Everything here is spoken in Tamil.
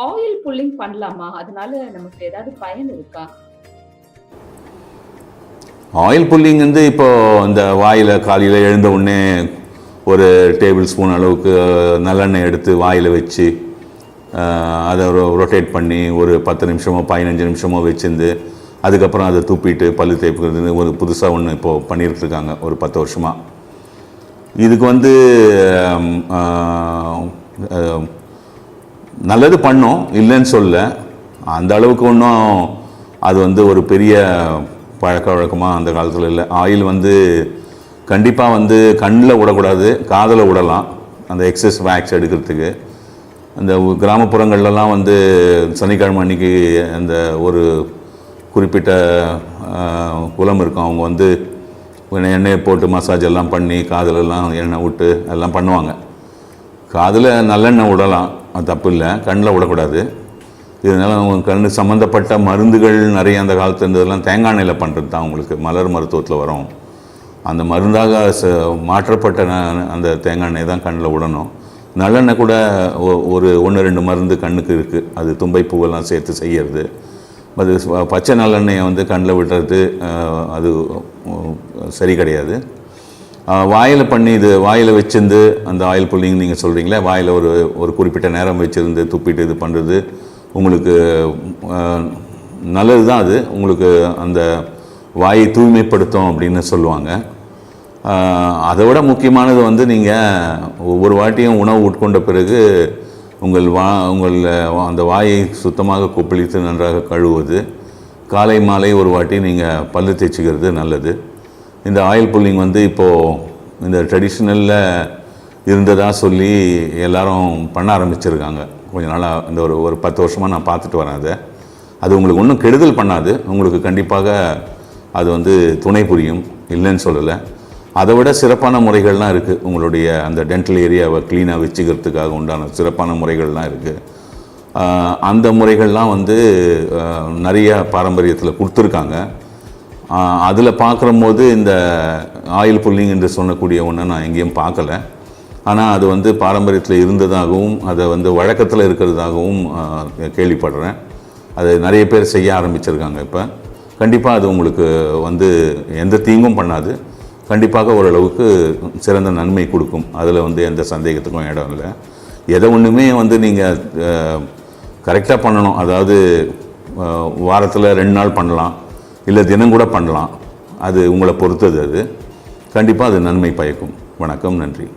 ஆயில் புல்லிங் பண்ணலாமா? அதனால நமக்கு ஏதாவது பயன் இருக்கா? ஆயில் புல்லிங் வந்து இப்போ இந்த வாயில் காலையில் எழுந்த உடனே ஒரு டேபிள் ஸ்பூன் அளவுக்கு நல்லெண்ணெய் எடுத்து வாயில் வச்சு அதை ரொட்டேட் பண்ணி ஒரு 10 நிமிஷமோ 15 நிமிஷமோ வச்சிருந்து அதுக்கப்புறம் அதை துப்பிட்டு பல்லு தேய்ப்புக்கிறது ஒரு புதுசாக ஒன்று இப்போது பண்ணிகிட்ருக்காங்க ஒரு 10 வருஷமாக. இதுக்கு வந்து நல்லது பண்ணோம், இல்லைன்னு சொல்ல. அந்த அளவுக்கு ஒன்றும் அது வந்து ஒரு பெரிய பழக்க வழக்கமாக அந்த காலத்தில் இல்லை. ஆயில் வந்து கண்டிப்பாக வந்து கண்ணில் விடக்கூடாது, காதில் விடலாம் அந்த எக்ஸஸ் வேக்ஸ் எடுக்கிறதுக்கு. அந்த கிராமப்புறங்கள்லாம் வந்து சனிக்கிழமை அன்றைக்கி அந்த ஒரு குறிப்பிட்ட குலம் இருக்கும், அவங்க வந்து எண்ணெயை போட்டு மசாஜ் எல்லாம் பண்ணி காதிலெல்லாம் எண்ணெய் விட்டு எல்லாம் பண்ணுவாங்க. காதில் நல்லெண்ணெய் விடலாம், அது தப்பு இல்லை, கண்ணில் விடக்கூடாது. இதனால் கண்ணு சம்மந்தப்பட்ட மருந்துகள் நிறைய அந்த காலத்தில் இருந்ததெல்லாம் தேங்காய் எண்ணெயில் பண்ணுறது தான் உங்களுக்கு மலர் மருத்துவத்தில் வரும். அந்த மருந்தாக மாற்றப்பட்ட அந்த தேங்காய் எண்ணெய் தான் கண்ணில் விடணும். நல்லெண்ணெய் கூட ஒரு 1-2 மருந்து கண்ணுக்கு இருக்குது, அது தும்பை பூவெல்லாம் சேர்த்து செய்கிறது. அது பச்சை நல்லெண்ணெயை வந்து கண்ணில் விடுறது அது சரி கிடையாது. வாயில் பண்ணி இது வாயில் வச்சிருந்து அந்த ஆயில் புல்லிங் நீங்கள் சொல்கிறீங்களே, வாயில் ஒரு குறிப்பிட்ட நேரம் வச்சுருந்து துப்பிட்டு இது பண்ணுறது உங்களுக்கு நல்லது தான். அது உங்களுக்கு அந்த வாயை தூய்மைப்படுத்தும் அப்படின்னு சொல்லுவாங்க. அதை விட முக்கியமானது வந்து நீங்கள் ஒவ்வொரு வாட்டியும் உணவு உட்கொண்ட பிறகு உங்கள் அந்த வாயை சுத்தமாக கொப்பளித்து நன்றாக கழுவுவது, காலை மாலை ஒரு வாட்டி நீங்கள் பல்லு தேய்ச்சிக்கிறது நல்லது. இந்த ஆயில் புல்லிங் வந்து இப்போது இந்த ட்ரெடிஷ்னலில் இருந்ததாக சொல்லி எல்லோரும் பண்ண ஆரம்பிச்சிருக்காங்க கொஞ்ச நாளாக. இந்த ஒரு 10 வருஷமாக நான் பார்த்துட்டு வரேன். அது உங்களுக்கு ஒன்றும் கெடுதல் பண்ணாது, உங்களுக்கு கண்டிப்பாக அது வந்து துணை புரியும், இல்லைன்னு சொல்லலை. அதை விட சிறப்பான முறைகள்லாம் இருக்குது. உங்களுடைய அந்த டென்டல் ஏரியாவை க்ளீனாக வச்சுக்கிறதுக்காக உண்டான சிறப்பான முறைகள்லாம் இருக்குது. அந்த முறைகள்லாம் வந்து நிறைய பாரம்பரியத்தில் கொடுத்துருக்காங்க. அதில் பார்க்குறம்போது இந்த ஆயில் புல்லிங் என்று சொல்லக்கூடிய ஒன்றை நான் எங்கேயும் பார்க்கலை. ஆனால் அது வந்து பாரம்பரியத்தில் இருந்ததாகவும் அதை வந்து வழக்கத்தில் இருக்கிறதாகவும் கேள்விப்படுறேன். அது நிறைய பேர் செய்ய ஆரம்பிச்சிருக்காங்க இப்போ. கண்டிப்பாக அது உங்களுக்கு வந்து எந்த தீங்கும் பண்ணாது, கண்டிப்பாக ஓரளவுக்கு சிறந்த நன்மை கொடுக்கும். அதில் வந்து எந்த சந்தேகத்துக்கும் இடம் இல்லை. எதை ஒன்றுமே வந்து நீங்கள் கரெக்டாக பண்ணணும். அதாவது வாரத்தில் 2 நாள் பண்ணலாம், இல்லை தினம் கூட பண்ணலாம், அது உங்களை பொறுத்தது. அது கண்டிப்பாக அது நன்மை பயக்கும். வணக்கம், நன்றி.